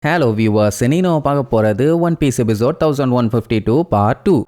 Hello viewers, நீ நம்ம பார்க்க போகிறது One Piece episode 1152 part 2.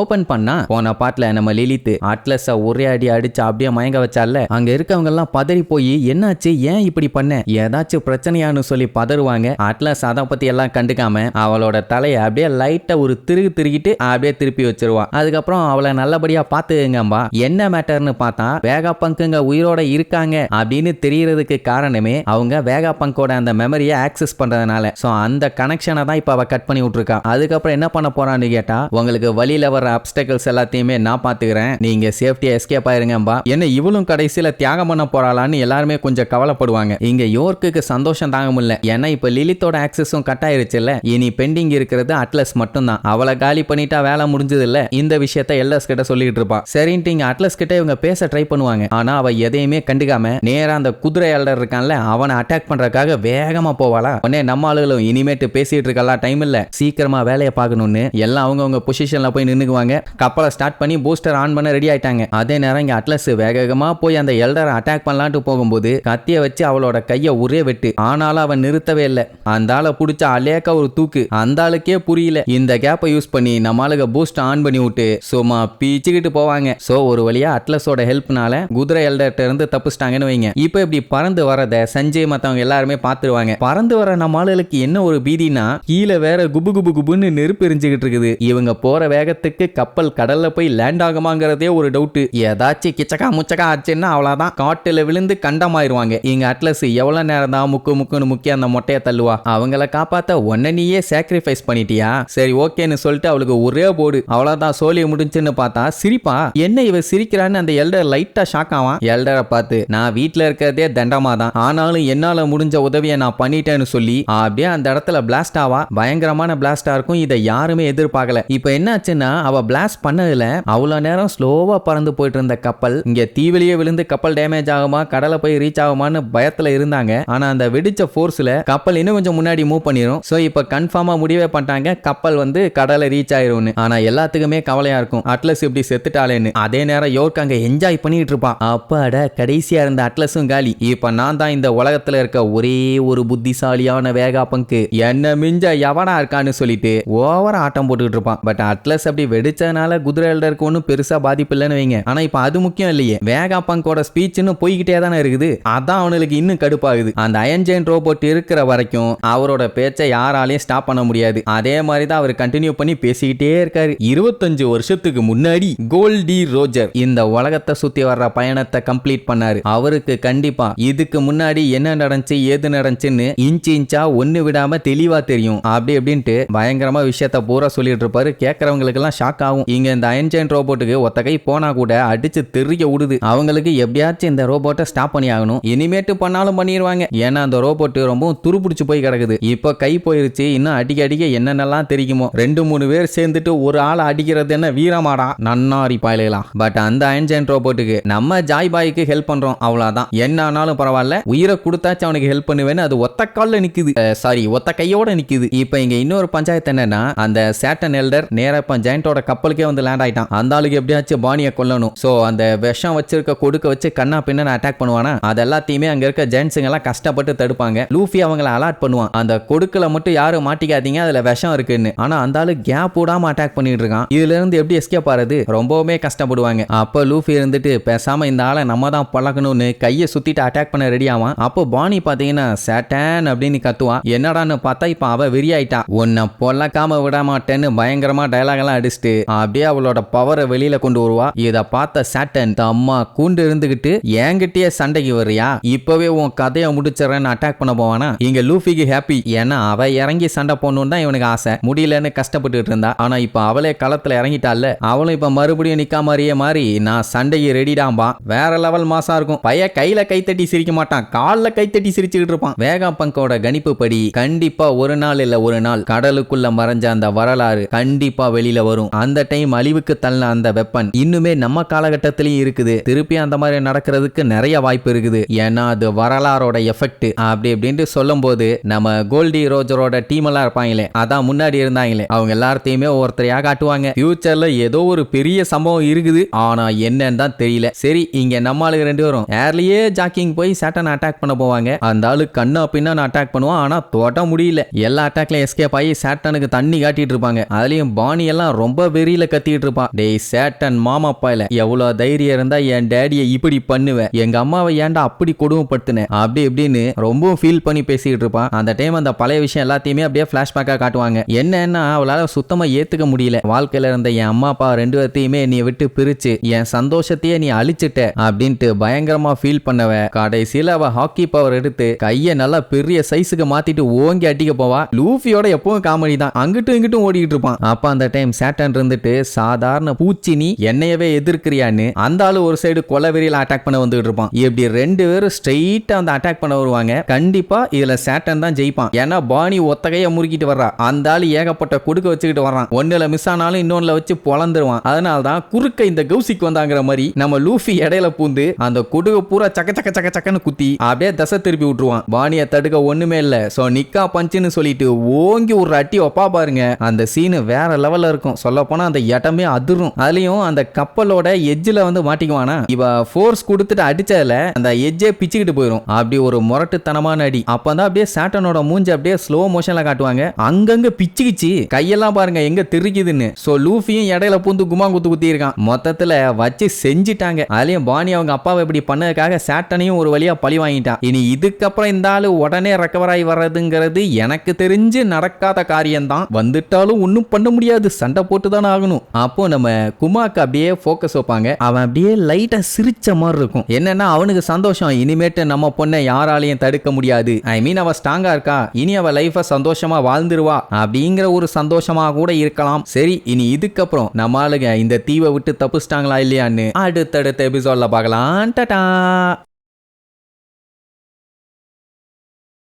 Open பண்ணா போன பாட்டுல நம்ம லிலித் அட்லஸ ஒரே அடி அடிச்சு அப்படியே மயங்க வச்சால. அங்க இருக்கவங்க எல்லாம் பதறி போய் என்னாச்சு, ஏன் இப்படி பண்ண, ஏதாச்சும் பிரச்சனையான்னு சொல்லி பதறுவாங்க. அட்லஸ் அதை பத்தி எல்லாம் கண்டுக்காம அவளோட தலையை அப்படியே லைட்டா ஒரு திருகிட்டு அப்படியே திருப்பி வச்சிருவா. அதுக்கப்புறம் அவளை நல்லபடியா பாத்துங்கம்பா. என்ன மேட்டர்னு பார்த்தா வேகா பங்குங்க உயிரோட இருக்காங்க அப்படின்னு தெரியறதுக்கு காரணமே அவங்க வேகா பங்கோட அந்த மெமரியை ஆக்சஸ் பண்றதுனால. சோ அந்த கனெக்ஷனை தான் இப்ப அவ கட் பண்ணி விட்டுருக்கா. அதுக்கப்புறம் என்ன பண்ண போறான்னு கேட்டா, உங்களுக்கு வழியில வர அப்டக்கிள்ஸ் எல்லாத்தையுமே நான் பாத்துக்கிறேன், நீங்க சேஃப்டியா எஸ்கேப் ஆயிருங்கம்பா. என்ன இவளும் கடைசியில தியாகம் பண்ண போறாளான்னு எல்லாருமே கொஞ்சம் கவலைப்படுவாங்க. இங்க யோர்க்குக்கு சந்தோஷம் தாங்க முடியல. ஏன்னா இப்ப லிலித்தோட ஆக்சஸும் கட் ஆயிருச்சுல்ல. இனி பெண்டிங் இருக்கிறது அட்லஸ் மட்டும் தான். அவளை காலி பண்ணிட்டா வேலை முடிஞ்சது இல்ல. இந்த விஷயத்தை எல்எஸ் கிட்ட சொல்லிட்டு இருப்பா. சரின்ட்டு இங்க அட்லஸ் கிட்ட இவங்க பேச ட்ரை பண்ணுவாங்க. ஆனா அவ எதையுமே கண்டுக்காம நேரா அந்த குதிரை எல்டர் இருக்கான்ல அவனை அட்டாக் பண்றதுக்காக வேகமா போவாளா. உடனே நம்ம ஆளுகளும் இனிமேட்டு பேசிட்டு இருக்கலாம் டைம் இல்ல, சீக்கிரமா வேலையை பார்க்கணும்னு எல்லாம் அவங்க பொசிஷன்ல போய் நின்னுக்குவாங்க. கப்பலை ஸ்டார்ட் பண்ணி பூஸ்டர் ஆன் பண்ண ரெடி ஆயிட்டாங்க. அதே நேரம் இங்க அட்லஸ் வேகமா போய் அந்த எல்டரை அட்டாக் பண்ணலான்ட்டு போகும்போது கத்திய வச்சு அவளோட கைய ஒரே வெட்டு. ஆனாலும் அவன் நிறுத்தவே இல்லை. அந்த ஆளை பிடிச்ச அலேக்க ஒரு தூக்கு. அந்த ஆளுக்கே புரியல. இந்த கேப்பை யூஸ் பண்ணி நம்ம ஆளுக பூஸ்ட் ஆன் பண்ணி விட்டு சும்மா பீச்சுக்கிட்டு போவாங்க. சோ ஒரு வழியா அட்லஸோட ஹெல்ப்னால குதிரை எல்டர்ட்ட இருந்து தப்பிச்சிட்டாங்கன்னு வைங்க. இப்ப இப்படி பறந்து வரத சஞ்சய் மத்தவங்க எல்லாருமே பாத்துருவாங்க. பறந்து வர நம்ம ஆளுகளுக்கு என்ன ஒரு பீதினா, கீழே வேற குபு குபு குபுன்னு நெருப்பு எரிஞ்சுக்கிட்டு இருக்குது. இவங்க போற வேகத்துக்கு கப்பல் கடல்ல போய் லேண்ட் ஆகுமாங்கிறதே ஒரு டவுட். ஏதாச்சும் கிச்சக்கா முச்சக்கா ஆச்சுன்னா அவ்வளவுதான், காட்டுல விழுந்து கண்டமாயிருவாங்க. இங்க அட்லஸ் எவ்வளவு நேரம் தான் முக்குன்னு முக்கிய அந்த மொட்டையை தள்ளுவா. அவங்கள காப்பாத்த ஒன்ன நீயே சாக்ரிஃபைஸ் பண்ணிட்டியா, சரி ஓகேன்னு சொல்லிட்டு அவளுக்கு ஒரே போடு. அவ்வளவுதான், சோழிய முடிஞ்சுன்னு பார்த்தா சிரிப்பா. என்ன இவ சிரிக்கிறான்னு அந்த எல்டர் லைட்டா ஷாக் ஆவான். எல்டரை பார்த்து, நான் வீட்டுல இருக்கிறதே தண்டமா தான், ஆனாலும் என்னால முடிஞ்ச உதவியை நான் பண்ணிட்டேன்னு சொல்லி அப்படியே அந்த இடத்துல பிளாஸ்ட் ஆவா. பயங்கரமான பிளாஸ்டா இருக்கும். இதை யாருமே எதிர்பார்க்கல. இப்ப என்னாச்சுன்னா, அவ பிளாஸ்ட் பண்ணதுல அவ்வளவு நேரம் ஸ்லோவா பறந்து போயிட்டு இருந்த கப்பல் இங்க தீவிலேயே விழுந்து கப்பல் டேமேஜ் ஆகுமா, கடலை போய் ரீச் ஆகுமான்னு பயத்துல இருந்தாங்க. ஆனா அந்த வெடிச்ச ஃபோர்ஸ்ல கப்பல் இன்னும் கொஞ்சம் முன்னாடி மூவ் பண்ணிரும். சோ இப்ப கன்ஃபார்மா முடிவே பண்ணிட்டாங்க, கப்பல் கடலை ரீச் ஆயிரும்னு. ஆனா எல்லாத்துக்குமே கவலையா இருக்கும், அட்லஸ் இப்படி செத்துட்டாலேன்னு. அதே நேரம் யோர்க் அங்க என்ஜாய் பண்ணிட்டு இருப்பான். அப்பாட, கடைசியா இருந்த அட்லஸும் காலி. இப்ப நான் தான் இந்த உலகத்துல இருக்க ஒரே ஒரு புத்திசாலியான வேகா பங்கு, என்ன மிஞ்ச எவனா இருக்கான்னு சொல்லிட்டு ஓவரா ஆட்டம் போட்டுக்கிட்டு இருப்பான். பட் அட்லஸ் அப்படி வெடிச்சதுனால குதிரை எல்டருக்கு ஒன்றும் பெருசா பாதிப்பு இல்லைன்னு வைங்க. ஆனா இப்ப அது முக்கியம் இல்லையே, வேகா பங்கோட ஸ்பீச்னு போய்கிட்டே தானே இருக்குது. அதான் அவனுக்கு இன்னும் கடுப்பாகுது. அந்த அயன் ஜெயின் ரோபோட் இருக்கிற வரைக்கும் அவரோட பேச்சை யாராலையும் ஸ்டாப் பண்ண முடியாது. அதே மாதிரி தான் அவர் கண்டினியூ பண்ணி பேசிக்கிட்டே இருக்காரு. 25 வருஷத்துக்கு முன்னாடி கோல்டி ரோஜர் இந்த உலகத்தை சுத்தி வர்ற பயணத்தை கம்ப்ளீட் பண்ணாரு. அவருக்கு கண்டிப்பா இதுக்கு முன்னாடி என்ன நடந்துச்சு ஏது நடந்துச்சுன்னு இன்ச்சா ஒண்ணு விடாம தெளிவா தெரியும். அப்படி அப்படின்ட்டு பயங்கரமா விஷயத்த பூரா சொல்லிட்டு இருப்பாரு. கேட்கறவங்களுக்கு எல்லாம் ஷாக் ஆகும். இங்க இந்த அயன் ஜெயின் ரோபோட்டுக்கு ஒத்த கை போனா கூட அடிச்சு தெரிய விடுது. அவங்களுக்கு எப்படியாச்சும் இந்த ரோபோட்டை ஸ்டாப் பண்ணி ஆகணும். இனிமேட்டு பண்ணாலும் பண்ணிடுவாங்க. ஏன்னா அந்த ரோபோட் ரொம்ப துருப்பிடிச்சு போய் கிடக்குது. இப்ப கை போயிருச்சு, இன்னும் அடிக்க என்னென்னலாம் தெரியுமோ. 2-3 பேர் சேர்ந்துட்டு ஒரு ஆளை அடிக்கிறது என்ன வீரமாடா, நன்னாரி பாயலாம். பட் அந்த அயன் ஜெயின் ரோபோட்டுக்கு நம்ம ஜாய் பாய்க்கு ஹெல்ப் பண்றோம், அவ்வளவுதான். என்ன ஆனாலும் பரவாயில்ல, உயிரை கொடுத்தாச்சு அவனுக்கு ஹெல்ப் பண்ணுவேன்னு அது ஒத்த கால்ல நிக்குது, சாரி ஒத்த கையோட நிக்குது. இப்ப இங்க இன்னொரு பஞ்சாயத்து என்னன்னா, அந்த சேட்டன் எல்டர் நேரா ஜெயண்டோட கப்பலுக்கே வந்து லேண்ட் ஆயிட்டான். அந்த ஆளுக்கு எப்படியாச்சும் பானியை கொல்லணும். சோ அந்த விஷம் வச்சிருக்க கொடுக்க வச்சு கண்ணா பின்ன அட்டாக் பண்ணுவானா. அது எல்லாத்தையுமே அங்க இருக்க ஜெயின்ஸுங்க எல்லாம் கஷ்டப்பட்டு தடுப்பாங்க. லூஃபி அவங்கள அலர்ட் பண்ணுவான், அந்த கொடுக்கல மட்டும் யாரும் மாட்டிக்காதீங்க, அதுல விஷம் இருக்குன்னு. ஆனா அந்த ஆளு கேப் விடாம அட்டாக் பண்ணிட்டு இருக்கான். இதுல இருந்து எப்படி எஸ்கேப் ஆறது, ரொம்பவுமே கஷ்டப்படுவாங்க. அப்ப லூஃபி இருந்துட்டு பேசாம இந்த ஆளை நம்ம தான் பழக்கணும்னு கையை சுத்திட்டு அட்டாக் பண்ண ரெடி ஆவான். அப்போ பானி பாத்தீங்கன்னா சேட்டன் அப்படின்னு கத்துவான். என்னடான்னு பார்த்தா இப்ப அவ வெறியாயிட்டான். உன்னை பொல்லக்காம விட மாட்டேன்னு பயங்கரமா டயலாக் எல்லாம் அடிச்சுட்டு அப்படியே அவளோட பவரை வெளியில கொண்டு வருவா. இத பார்த்த சாட்டன் அம்மா கூண்டு இருந்துகிட்டு என்கிட்டயே சண்டைக்கு வர்றியா, இப்பவே உன் கதையை முடிச்சிடறேன்னு அட்டாக் பண்ண போவானா. இங்க லூஃபிக்கு ஹாப்பி, ஏன்னா அவ இறங்கி சண்டை போடணும்னு தான் இவனுக்கு ஆசை. முடியலன்னு கஷ்டப்பட்டு இருந்தா. ஆனா இப்ப அவளே களத்துல இறங்கிட்டால, அவளும் இப்ப மறுபடியும் நிக்காமறியே மாதிரி நான் சண்டைக்கு ரெடிடாம்பா. வேற லெவல் மாசா இருக்கும். பைய கையில கைத்தட்டி சிரிக்க மாட்டான், கால்ல கைத்தட்டி சிரிச்சுக்கிட்டு இருப்பான். வேகா பங்கோட கணிப்பு படி கண்டிப்பா ஒரு நாள் இல்ல ஒரு நாள் கடலுக்குள்ள மறைஞ்ச அந்த வரலாறு கண்டிப்பா வெளியில வரும். அந்த டைம் அழிவுக்கு தள்ள அந்த வெப்பன் இன்னுமே நம்ம காலகட்டத்திலயும் இருக்குது. திருப்பி அந்த மாதிரி நடக்கிறதுக்கு நிறைய வாய்ப்பு இருக்குது. ஏன்னா அது வரலாறோட எஃபெக்ட். அப்படி இப்படின்ட்டு சொல்லும் போது நம்ம கோல்டி ரோஜரோட டீம் எல்லாம் இருப்பாங்களே, அதான் முன்னாடி இருந்தாங்களே, அவங்க எல்லாத்தையுமே ஒருத்தரையா காட்டுவாங்க. ஃபியூச்சர்ல ஏதோ ஒரு பெரிய சம்பவம் இருக்குது, ஆனா என்னன்னு தான் தெரியல. சரி, இங்க நம்ம ஆளுங்க 2 பேரும் ஏர்லயே ஜாக்கிங் போய் சேட்டனை அட்டாக் பண்ண போவாங்க. அந்த ஆளு கண்ணா பின்னா அட்டாக் பண்ணுவான், ஆனா தொட முடியல. எல்லா அட்டாக்லயும் எஸ்கேப் ஆகி சேட்டனுக்கு தண்ணி காட்டிட்டு இருப்பாங்க. அதுலயும் பானி எல்லாம் ரொம்ப வெறியில கத்திட்டு இருப்பான். டேய் சேட்டன் மாமாப்பா, இல்ல எவ்வளவு தைரியம் இருந்தா என் டேடியை இப்படி பண்ணுவேன், எங்க அம்மாவை ஏன்டா அப்படி கொடுமைப்படுத்தின அப்படி இப்படின்னு ரொம்ப ஃபீல் பண்ணி பேசிட்டு இருப்பான். அந்த டைம் அந்த பழைய விஷயம் எல்லாத்தையுமே அப்படியே பிளாஷ்பேக்கா காட்டுவாங்க. என்னன்னா அவளால சுத்தமா ஏத்துக்க முடியல. வாழ்க்கையில இருந்த என் அம்மா அப்பா 2 பேர்த்தையுமே நீ விட்டு பிரிச்சு என் சந்தோஷத்தையே நீ அழிச்சிட்ட அப்படின்ட்டு பயங்கரமா ஃபீல் பண்ணவ. கடைசியில அவ ஹாக்கி பவர் எடுத்து கைய நல்லா பெரிய சைஸுக்கு மாத்திட்டு ஓங்கி அடிக்க போவா. லூஃபியோட எப்பவும் காமெடி தான், அங்கிட்டும் இங்கிட்டும் ஓடிட்டு இருப்பான். அப்ப அந்த டைம் சேட்டன் இருந்துட்டு சாதாரண பூச்சி நீ என்னையவே எதிர்க்கிறியான்னு அந்த ஆளு ஒரு சைடு கொலவெறியில அட்டாக் பண்ண வந்துட்டு இருப்பான். இப்படி 2 பேரும் ஸ்ட்ரெயிட்டா அந்த அட்டாக் பண்ண வருவாங்க. கண்டிப்பா இதுல சேட்டன் தான் ஜெயிப்பான். ஏன்னா பானி ஒத்தகைய முறுக்கிட்டு வர்றா, அந்த ஆளு ஏகப்பட்ட குடுக்க வச்சுக்கிட்டு வர்றான். ஒண்ணுல மிஸ் ஆனாலும் இன்னொன்னுல வச்சு பொழந்துருவான். அதனாலதான் குறுக்க இந்த கௌசிக்கு வந்தாங்கிற மாதிரி நம்ம லூஃபி இடையில பூந்து அந்த குடுக பூரா சக்க சக்க சக்க சக்கன்னு குத்தி அப்படியே தசை திருப்பி விட்டுருவான். பானியை தடுக்க ஒண்ணுமே இல்ல. சோ நிக்கா பஞ்சுன்னு சொல்லிட்டு ஓங்கி ஒரு அட்டி ஒப்பா பாருங்க. அந்த சீனு வேற லெவல்ல இருக்கும். சொல்ல போனா அந்த இடமே அதிரும். அதுலயும் அந்த கப்பலோட எட்ஜ்ல வந்து மாட்டிக்குவானா, இவ ஃபோர்ஸ் கொடுத்துட்டு அடிச்சதுல அந்த எட்ஜே பிச்சுக்கிட்டு போயிரும். அப்படி ஒரு முரட்டுத்தனமான அடி. அப்பதான் அப்படியே சேட்டனோட மூஞ்சி அப்படியே ஸ்லோ மோஷன்ல காட்டுவாங்க. அங்கங்க பிச்சுக்கிச்சு கையெல்லாம் பாருங்க எங்க தெரிக்குதுன்னு. சோ லூஃபியும் இடையில பூந்து குமாங்குத்து குத்தி இருக்கான். மொத்தத்துல வச்சு செஞ்சிட்டாங்க. அதுலயும் பானி அவங்க அப்பாவை இப்படி பண்ணதுக்காக சேட்டனையும் ஒரு வழியா பழி வாங்கிட்டான். இனி இதுக்கப்புறம் இந்த ஆளு உடனே ரெக்கவர் ஆகி வர்றதுங்கிறது எனக்கு தெரிஞ்சு நடக்காத காரியம்தான். வந்துட்டாலும் ஒன்னும் பண்ண முடியாது, சண்டை போட்டு தானே ஆகணும். அப்போ நம்ம குமாக்கு அப்படியே போக்கஸ் வைப்பாங்க. அவன் அப்படியே லைட்டா சிரிச்ச மாதிரி இருக்கும். என்னன்னா அவனுக்கு சந்தோஷம், இனிமேட்டு நம்ம பொண்ணை யாராலையும் தடுக்க முடியாது. ஐ மீன் அவ ஸ்ட்ராங்கா இருக்கா, இனி அவ லைஃப சந்தோஷமா வாழ்ந்துருவா அப்படிங்கிற ஒரு சந்தோஷமா கூட இருக்கலாம். சரி, இனி இதுக்கப்புறம் நம்ம ஆளுங்க இந்த தீவை விட்டு தப்பிச்சிட்டாங்களா இல்லையான்னு அடுத்தடுத்த எபிசோட்ல பார்க்கலாம். டாடா.